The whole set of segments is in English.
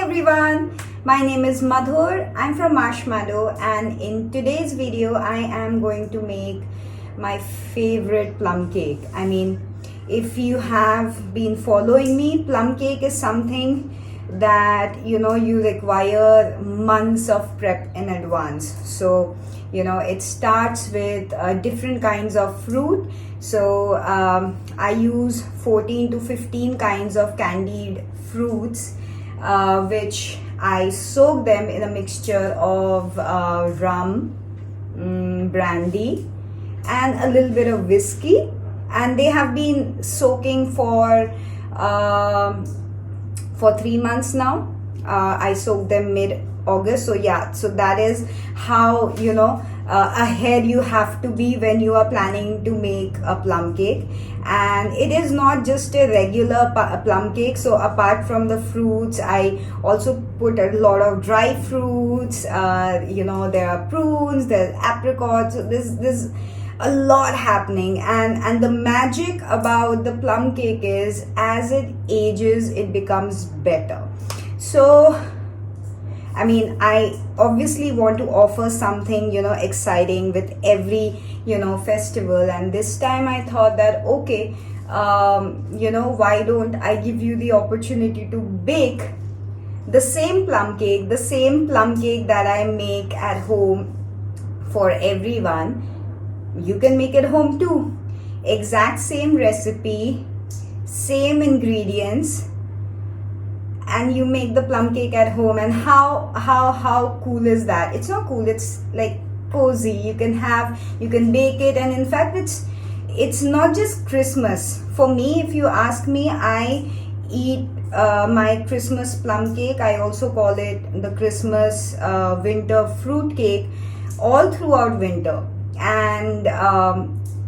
everyone, my name is Madhur. I'm from Marshmallow, and in today's video I am going to make my favorite plum cake. I mean, if you have been following me, plum cake is something that you require months of prep in advance. So it starts with different kinds of fruit. So I use 14 to 15 kinds of candied fruits, which I soak them in a mixture of rum, brandy, and a little bit of whiskey, and they have been soaking for 3 months now. I soaked them mid-August, so yeah, so that is how ahead you have to be when you are planning to make a plum cake. And it is not just a regular plum cake. So apart from the fruits, I also put a lot of dry fruits. There are prunes, there's apricots. So there's a lot happening, and the magic about the plum cake is as it ages it becomes better. So I mean, I obviously want to offer something exciting with every festival, and this time I thought that okay, why don't I give you the opportunity to bake the same plum cake that I make at home for everyone. You can make it home too. Exact same recipe, same ingredients, and you make the plum cake at home. And how cool is that? It's not cool, it's like cozy. You can bake it, and in fact it's not just Christmas. For me, if you ask me, I eat my Christmas plum cake, I also call it the Christmas winter fruit cake, all throughout winter. And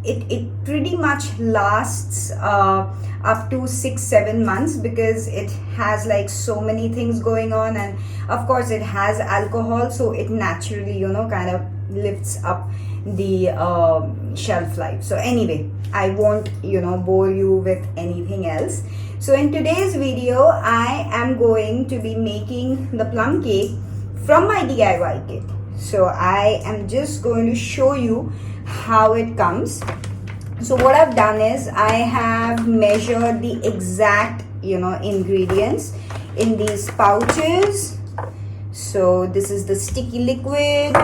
it pretty much lasts up to 6-7 months, because it has like so many things going on, and of course it has alcohol, so it naturally kind of lifts up the shelf life. So anyway, I won't bore you with anything else. So in today's video I am going to be making the plum cake from my DIY kit. So I am just going to show you how it comes. So what I've done is I have measured the exact ingredients in these pouches. So this is the sticky liquid,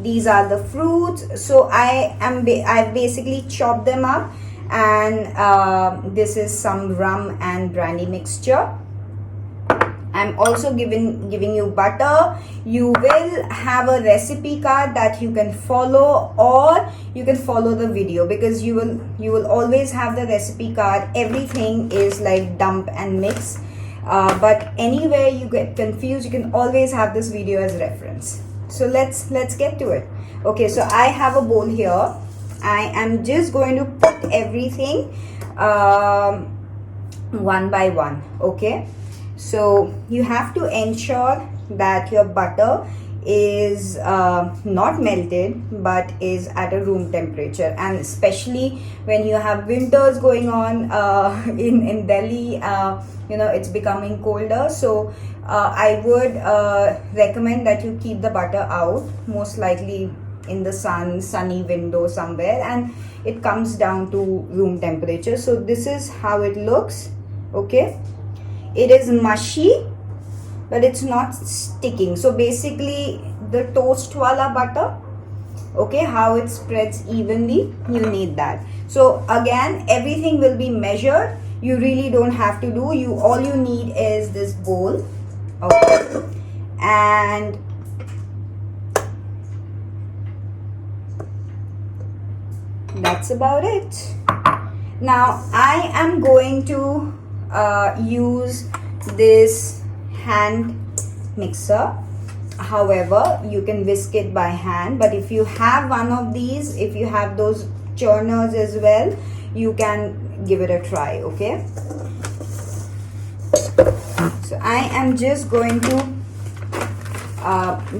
these are the fruits. So I've basically chopped them up, and this is some rum and brandy mixture. I'm also giving you butter. You will have a recipe card that you can follow, or you can follow the video, because you will always have the recipe card. Everything is like dump and mix, but anywhere you get confused, you can always have this video as reference. So let's get to it. Okay, so I have a bowl here. I am just going to put everything one by one. Okay, so you have to ensure that your butter is not melted but is at a room temperature, and especially when you have winters going on in Delhi, it's becoming colder. So I would recommend that you keep the butter out, most likely in the sunny window somewhere, and it comes down to room temperature. So this is how it looks. Okay, it is mushy, but it's not sticking. So basically the toast wala butter, okay, how it spreads evenly, you need that. So again, everything will be measured. You really don't have to do, all you need is this bowl. Okay, and that's about it. Now I am going to use this hand mixer. However, you can whisk it by hand, but if you have one of these, if you have those churners as well, you can give it a try. Okay, so I am just going to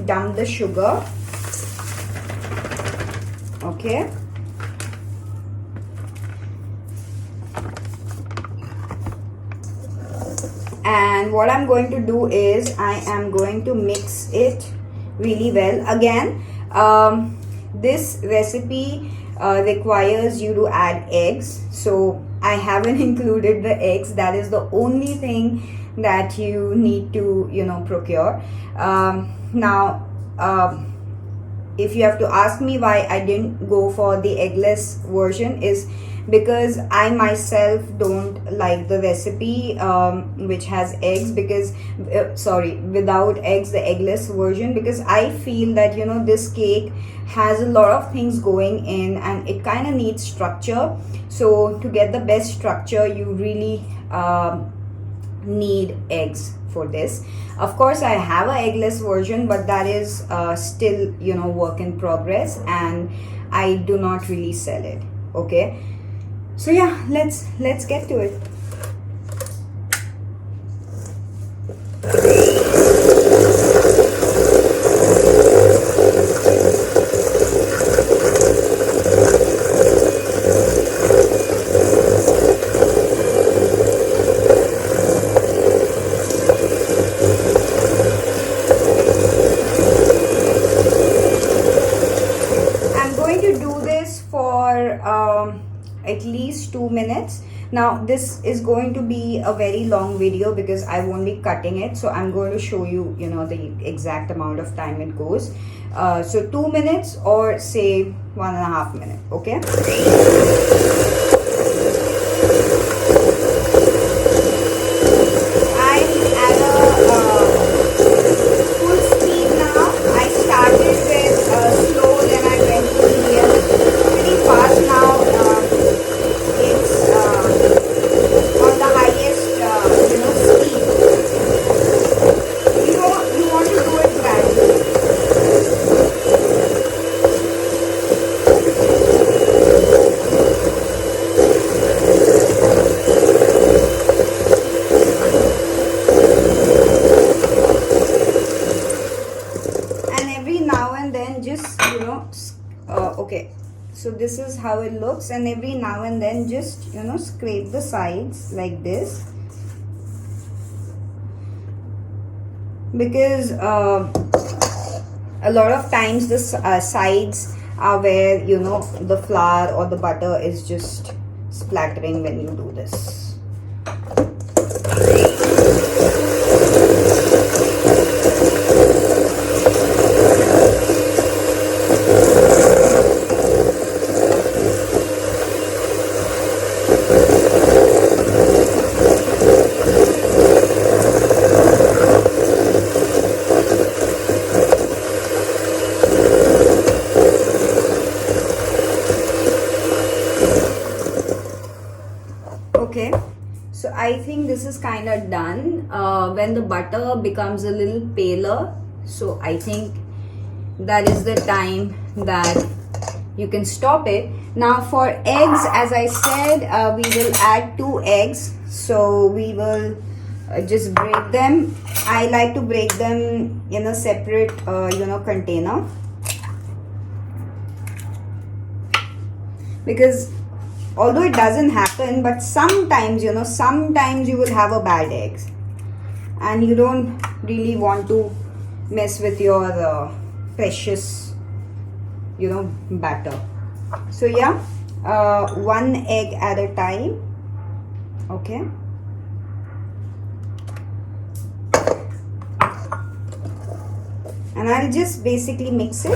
dump the sugar. Okay, And what I'm going to do is I am going to mix it really well. Again, this recipe requires you to add eggs, so I haven't included the eggs. That is the only thing that you need to, procure. Now, if you have to ask me why I didn't go for the eggless version, is because I myself don't like the recipe which has eggs, because without eggs, the eggless version, because I feel that this cake has a lot of things going in and it kind of needs structure. So to get the best structure, you really need eggs for this. Of course, I have a eggless version, but that is still work in progress, and I do not really sell it. Okay, so yeah, let's get to it. At least 2 minutes. Now this is going to be a very long video because I won't be cutting it, so I'm going to show you the exact amount of time it goes. So 2 minutes, or say 1.5 minutes. Okay, I'm at a full speed now. I started with slow, then I went to medium, pretty fast now. It's on the highest speed. You want to do it gradually. And every now and then, just okay, so this is how it looks, and every now and then just scrape the sides like this, because a lot of times the sides are where the flour or the butter is just splattering when you do this. Okay, so I think this is kind of done. When the butter becomes a little paler, so I think that is the time that you can stop it. Now for eggs, as I said, we will add 2 eggs, so we will just break them. I like to break them in a separate container, because although it doesn't happen, but sometimes sometimes you will have a bad eggs, and you don't really want to mess with your precious batter. So yeah, 1 egg at a time. Okay, and I'll just basically mix it.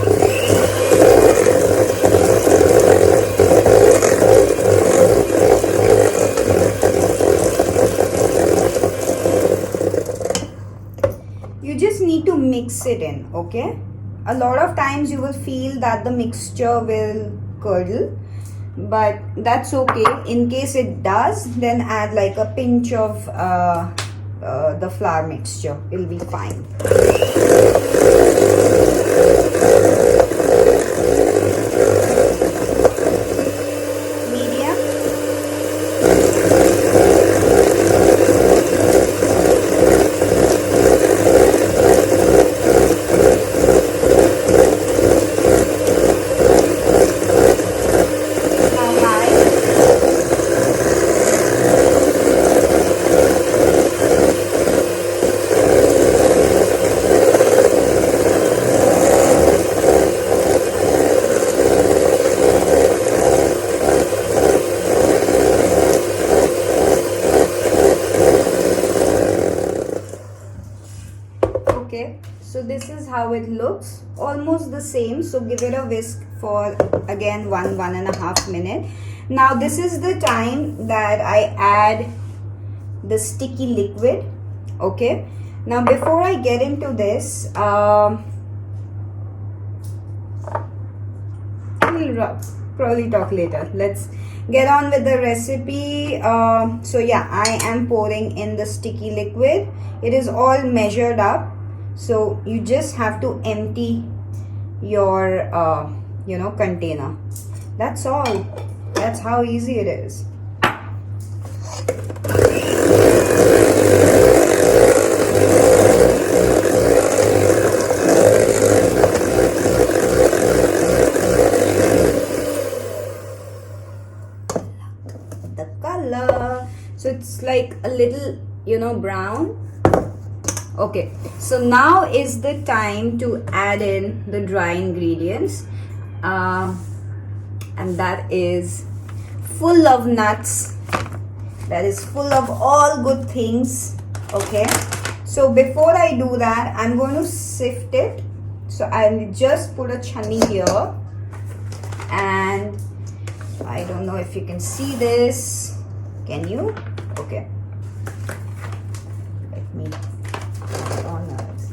You just need to mix it in. Okay, a lot of times you will feel that the mixture will curdle, but that's okay. In case it does, then add like a pinch of the flour mixture. It'll be fine. Medium. Okay, so this is how it looks, almost the same. So give it a whisk for again 1.5 minutes. Now this is the time that I add the sticky liquid. Okay, now before I get into this, we'll probably talk later. Let's get on with the recipe. So yeah, I am pouring in the sticky liquid. It is all measured up, so you just have to empty your container. That's all. That's how easy it is. The color, so it's like a little brown. Okay, so now is the time to add in the dry ingredients, and that is full of nuts, that is full of all good things. Okay, so before I do that, I'm going to sift it. So I'll just put a chunni here, and I don't know if you can see this. Can you? Okay, let me put on this.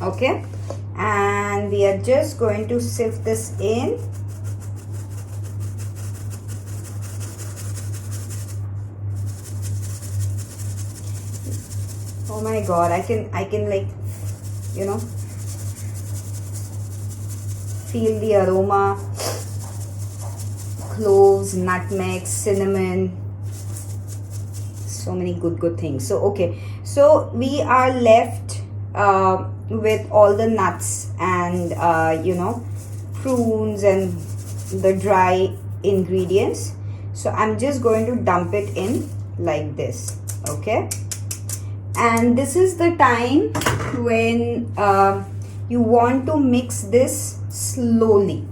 Okay, and we are just going to sift this in. Oh my god, I can like feel the aroma. Cloves, nutmeg, cinnamon, so many good things. So okay, so we are left with all the nuts and prunes and the dry ingredients. So I'm just going to dump it in like this. Okay, and this is the time when you want to mix this slowly.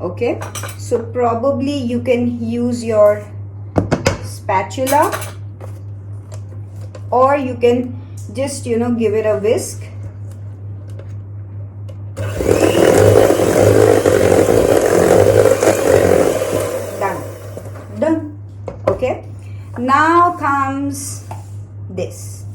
Okay, so probably you can use your spatula, or you can just give it a whisk. Done. Okay, now comes this.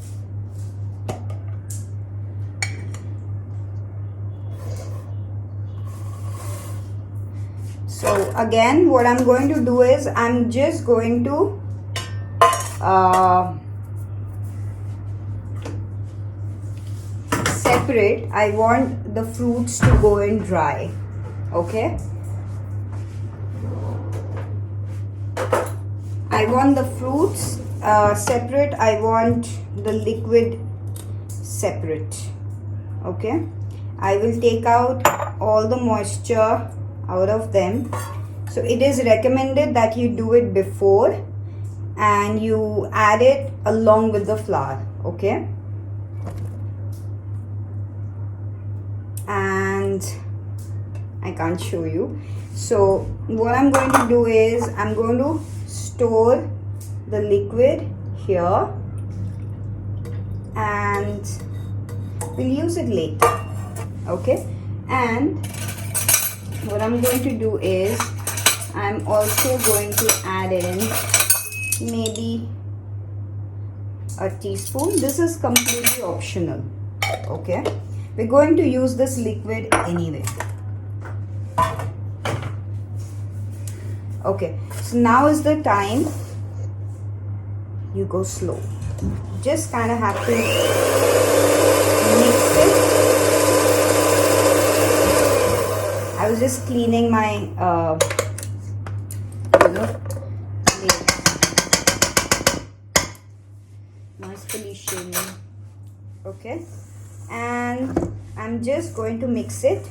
So again, what I'm going to do is I'm just going to separate. I want the fruits to go in dry. Okay, I want the fruits separate. I want the liquid separate. Okay, I will take out all the moisture out of them. So it is recommended that you do it before and you add it along with the flour. Okay, and I can't show you. So what I'm going to do is I'm going to store the liquid here and we'll use it later. Okay, and what I'm going to do is I'm also going to add in maybe a teaspoon. This is completely optional. Okay, we're going to use this liquid anyway. Okay, so now is the time. You go slow. Just kind of have to mix it. I was just cleaning my noise pollution. Okay, and I'm just going to mix it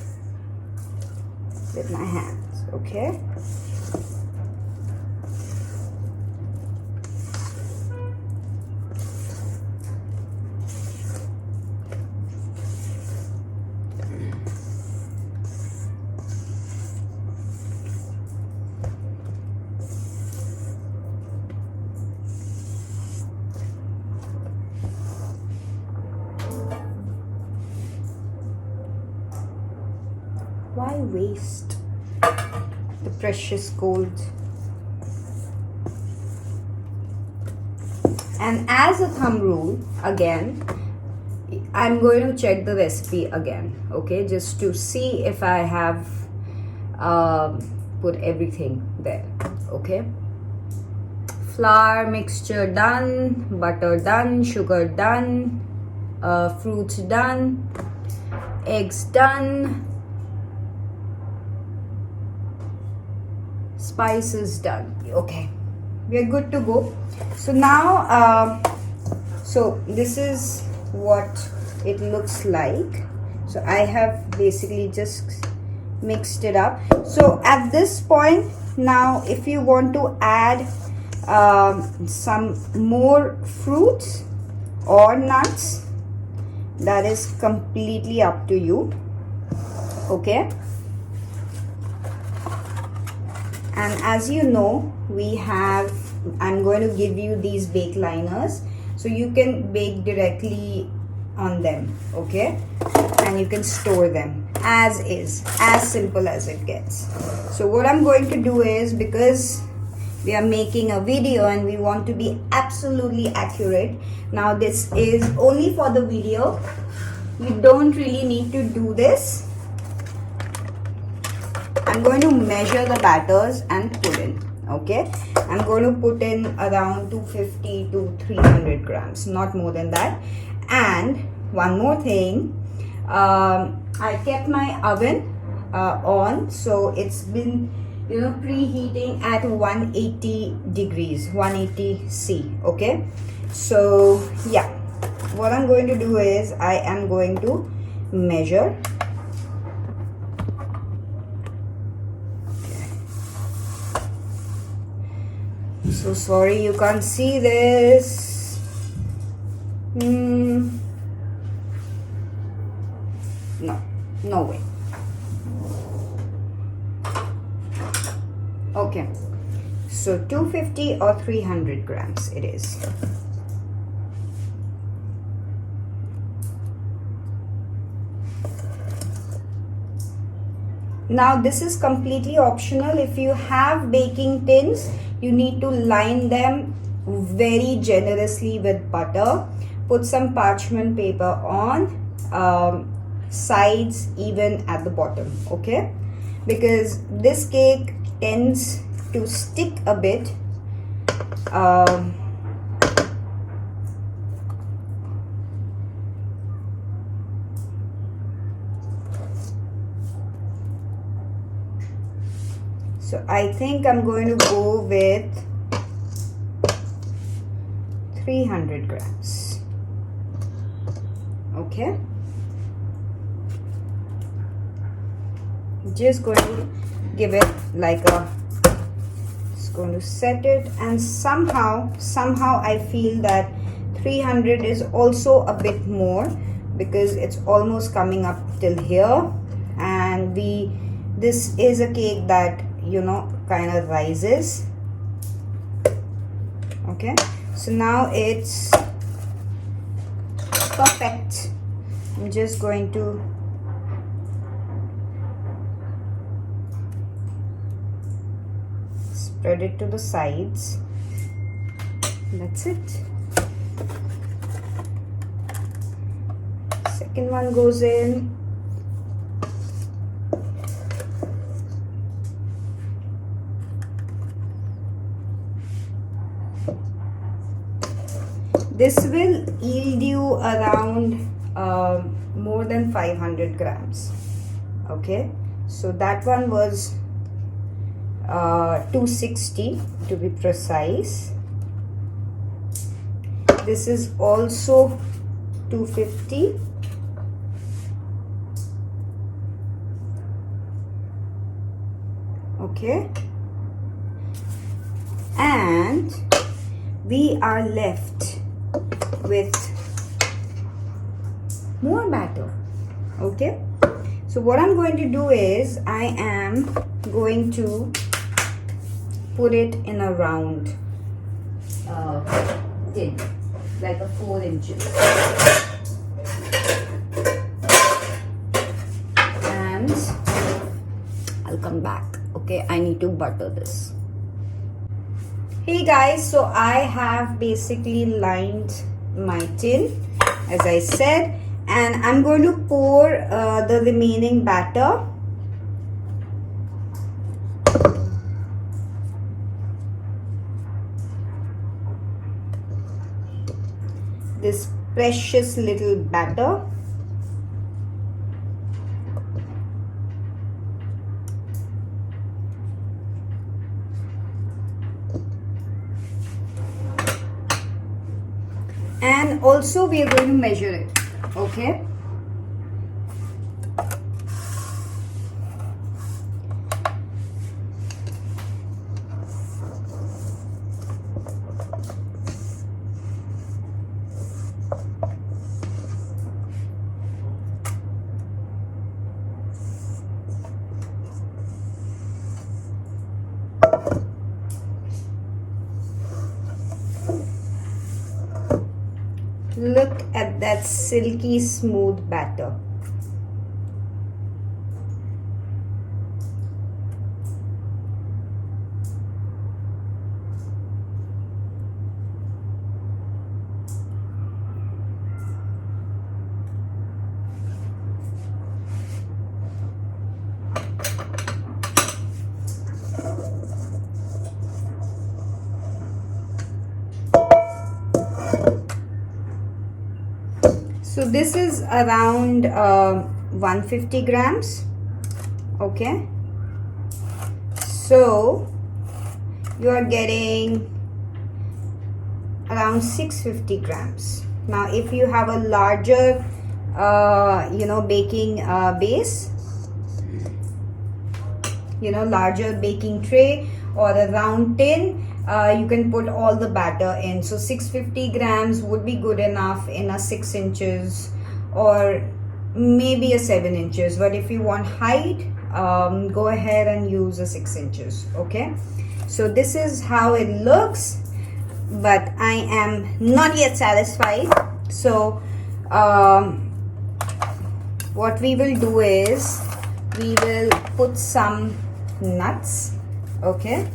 with my hands. Okay, Why waste the precious gold? And as a thumb rule, again, I'm going to check the recipe again, okay, just to see if I have put everything there, okay. Flour mixture done, butter done, sugar done, fruits done, eggs done, spices done. Okay, we are good to go. So now so this is what it looks like. So I have basically just mixed it up. So at this point now, if you want to add some more fruits or nuts, that is completely up to you, okay. And as you know, we have, I'm going to give you these bake liners, so you can bake directly on them, okay, and you can store them as is, as simple as it gets. So what I'm going to do is, because we are making a video and we want to be absolutely accurate, now this is only for the video, you don't really need to do this. I'm going to measure the batters and put in, okay. I'm going to put in around 250 to 300 grams, not more than that. And one more thing, I kept my oven on, so it's been, you know, preheating at 180 degrees, 180 C, okay. So yeah, what I'm going to do is I am going to measure. So sorry you can't see this. No way. Okay, so 250 or 300 grams it is. Now this is completely optional. If you have baking tins, you need to line them very generously with butter. Put some parchment paper on sides, even at the bottom, okay, because this cake tends to stick a bit. So I think I'm going to go with 300 grams. Okay. Just going to give it like a, just going to set it, and somehow I feel that 300 is also a bit more, because it's almost coming up till here, and this is a cake that, you know, kind of rises. Okay, so now it's perfect. I'm just going to spread it to the sides. That's it. Second one goes in. This will yield you around more than 500 grams. Okay, so that one was 260 to be precise. This is also 250. Okay, and we are left with more batter. Okay, so what I'm going to do is I am going to put it in a round tin, like a 4 inches, and come back. Okay, I need to butter this. Hey guys, so I have basically lined my tin as I said, and I'm going to pour the remaining batter. This precious little batter. And also we are going to measure it, okay? Look at that silky smooth batter. So this is around 150 grams. Okay, so you are getting around 650 grams. Now if you have a larger baking base, larger baking tray or a round tin, you can put all the batter in. So 650 grams would be good enough in a 6 inches or maybe a 7 inches. But if you want height, go ahead and use a 6 inches. Okay, so this is how it looks, but I am not yet satisfied. So what we will do is we will put some nuts. Okay,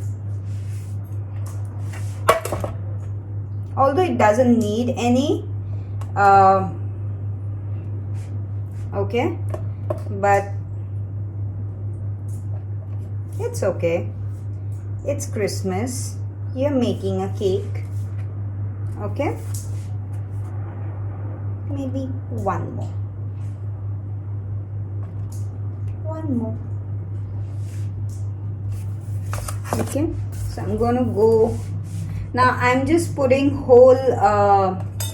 although it doesn't need any, okay, but it's okay. It's Christmas, you're making a cake. Okay, maybe one more. Okay, so I'm gonna go now. I'm just putting whole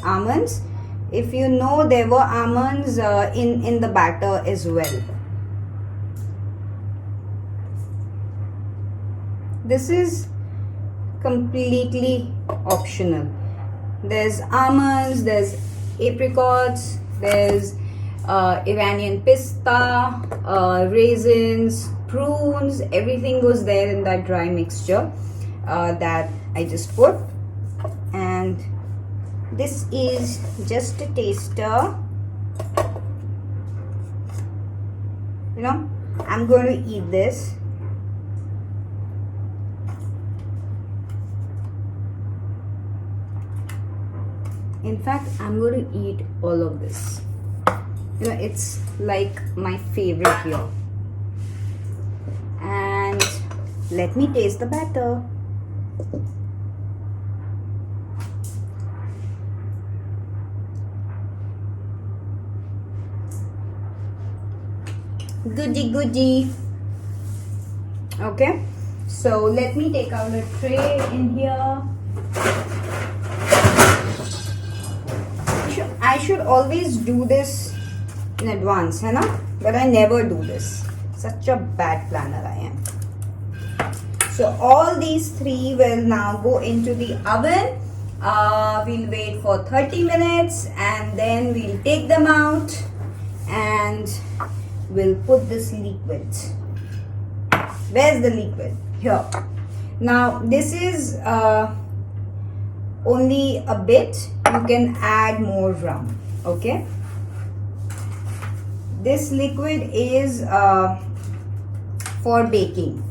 almonds. If you know, there were almonds in the batter as well. This is completely optional. There's almonds, there's apricots, there's Iranian pista, raisins, prunes, everything goes there in that dry mixture that I just put. And this is just a taster. I'm going to eat this. In fact, I'm going to eat all of this. It's like my favorite here. And let me taste the batter. Goody. Okay, so let me take out a tray in here. I should always do this in advance, but I never do this. Such a bad planner I am. So all these three will now go into the oven. We'll wait for 30 minutes and then we'll take them out and we'll put this liquid. Where's the liquid? Here. Now this is only a bit. You can add more rum. Okay. This liquid is for baking.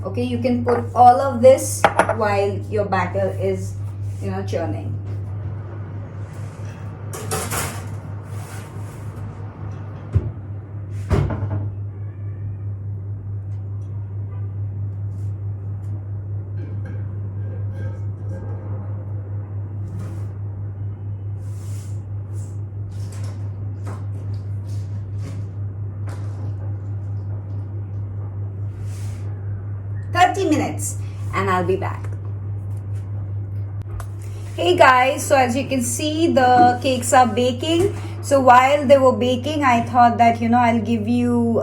Okay, you can put all of this while your batter is, churning. Minutes and I'll be back. Hey guys, so as you can see, the cakes are baking. So while they were baking, I thought that I'll give you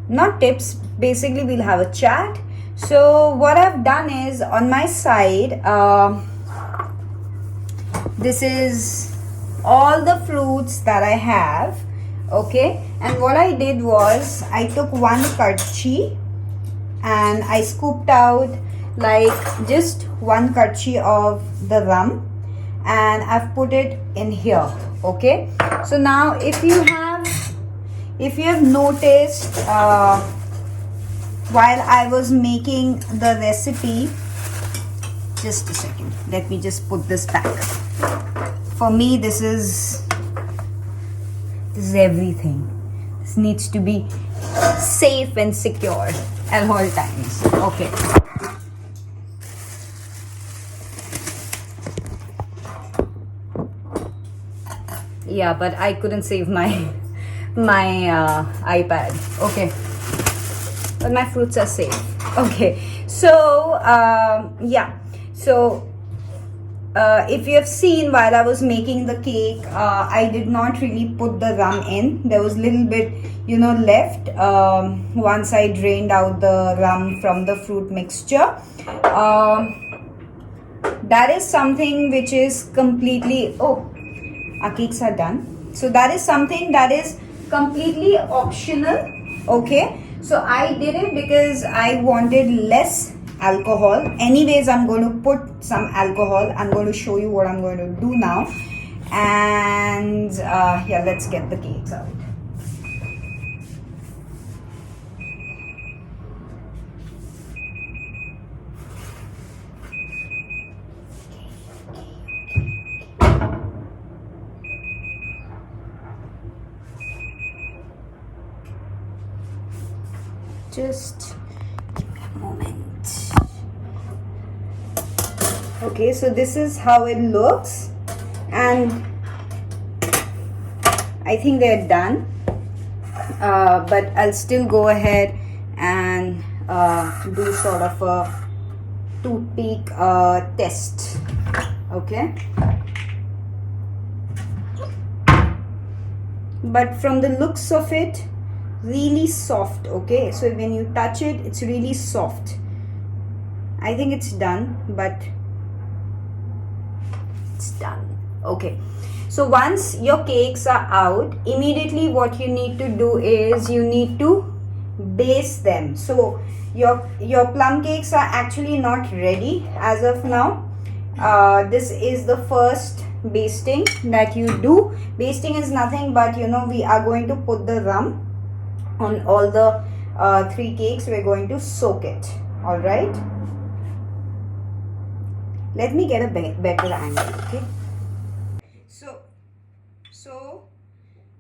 not tips, basically we'll have a chat. So what I've done is, on my side, this is all the fruits that I have. Okay, and what I did was I took one karchi and I scooped out like just one karchi of the rum and I've put it in here. Okay, so now if you have noticed, while I was making the recipe, just a second, let me just put this back. For me, this is everything. This needs to be safe and secure at all times. Okay. Yeah, but I couldn't save my iPad. Okay, but my fruits are safe. Okay, so yeah, so if you have seen, while I was making the cake, I did not really put the rum in. There was a little bit left once I drained out the rum from the fruit mixture. That is something which is completely, our cakes are done. So that is something that is completely optional. Okay, so I did it because I wanted less alcohol. Anyways, I'm going to put some alcohol. I'm going to show you what I'm going to do now. And yeah, let's get the cakes out. Just give me a moment. Okay, so this is how it looks, and I think they're done, but I'll still go ahead and do sort of a toothpick test. Okay, but from the looks of it, really soft. Okay, so when you touch it, it's really soft. I think it's done, but it's done. Okay, so once your cakes are out, immediately what you need to do is you need to baste them. So your plum cakes are actually not ready as of now. This is the first basting that you do. Basting is nothing but we are going to put the rum on all the 3 cakes. We're going to soak it. All right, let me get a better angle. Okay, so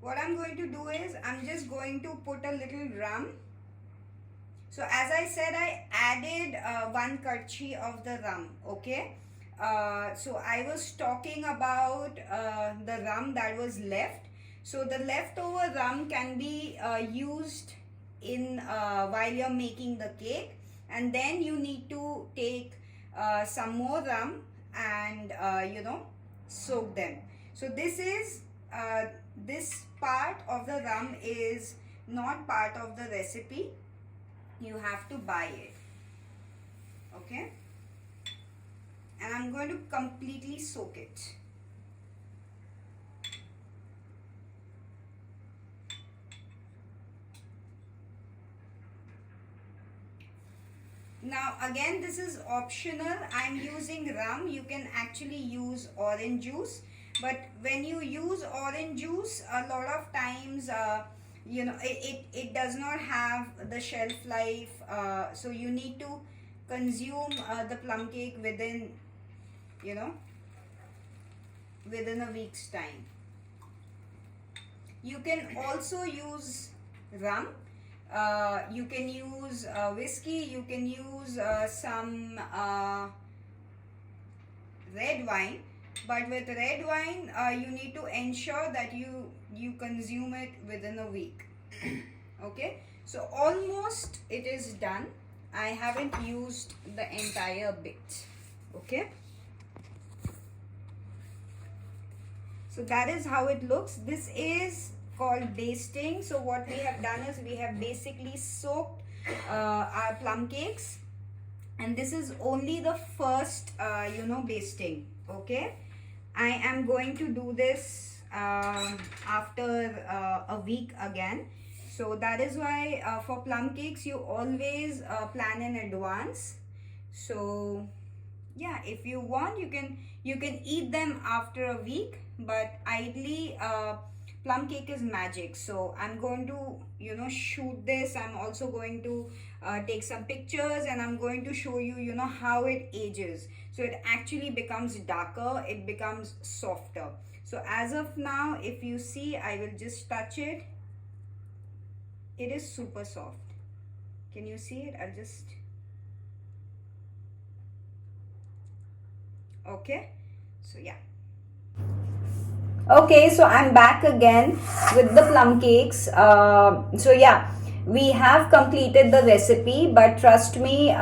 what I'm going to do is I'm just going to put a little rum. So as I said, I added 1 karchi of the rum. Okay, so I was talking about the rum that was left. So the leftover rum can be used in while you're making the cake, and then you need to take some more rum and soak them. So this part of the rum is not part of the recipe. You have to buy it. Okay, and I'm going to completely soak it. Now again, this is optional. I'm using rum. You can actually use orange juice, but when you use orange juice, a lot of times it does not have the shelf life, so you need to consume the plum cake you know within a week's time. You can also use rum, you can use whiskey, you can use some red wine, but with red wine you need to ensure that you consume it within a week. Okay, so almost it is done. I haven't used the entire bit. Okay, so that is how it looks. This is called basting. So what we have done is we have basically soaked our plum cakes, and this is only the first basting. Okay, I am going to do this after a week again. So that is why for plum cakes you always plan in advance. So yeah, if you want, you can eat them after a week, but ideally plum cake is magic. So I'm going to shoot this. I'm also going to take some pictures, and I'm going to show you how it ages. So it actually becomes darker, it becomes softer. So as of now, if you see, I will just touch it. It is super soft. Can you see it? I'll just... Okay, so yeah. Okay, so I'm back again with the plum cakes. So yeah, we have completed the recipe, but trust me,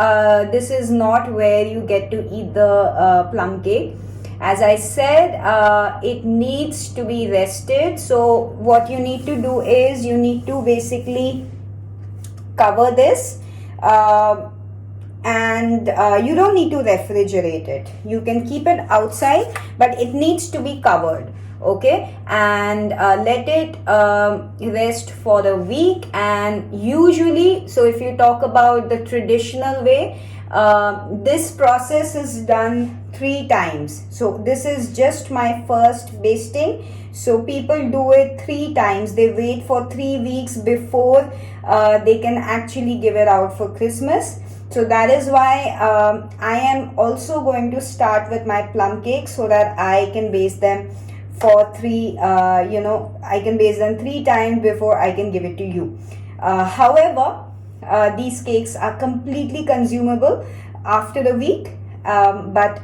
this is not where you get to eat the plum cake. As I said, it needs to be rested. So what you need to do is you need to basically cover this, and you don't need to refrigerate it. You can keep it outside, but it needs to be covered. Okay, and let it rest for a week. And usually, so if you talk about the traditional way, this process is done 3 times. So this is just my first basting. So people do it 3 times. They wait for 3 weeks before they can actually give it out for Christmas. So that is why I am also going to start with my plum cakes, so that I can baste them for 3 I can base them 3 times before I can give it to you. However, these cakes are completely consumable after a week, but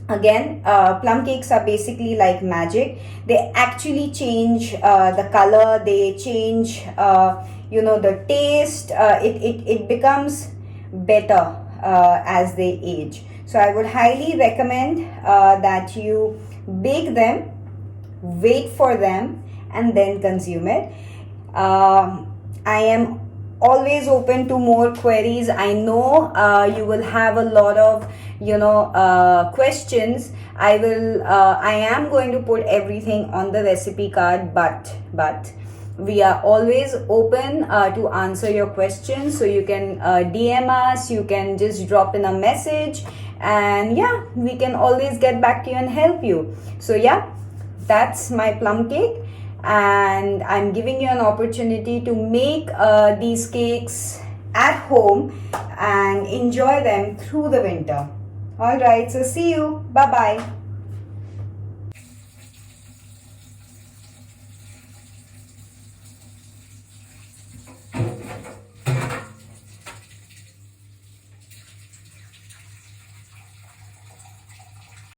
again, plum cakes are basically like magic. They actually change the color, they change the taste. It becomes better as they age. So I would highly recommend that you bake them, wait for them, and then consume it. I am always open to more queries. I know you will have a lot of questions. I am going to put everything on the recipe card, but we are always open to answer your questions. So you can DM us, you can just drop in a message, and yeah, we can always get back to you and help you. So yeah, that's my plum cake, and I'm giving you an opportunity to make these cakes at home and enjoy them through the winter. All right, so see you. Bye bye.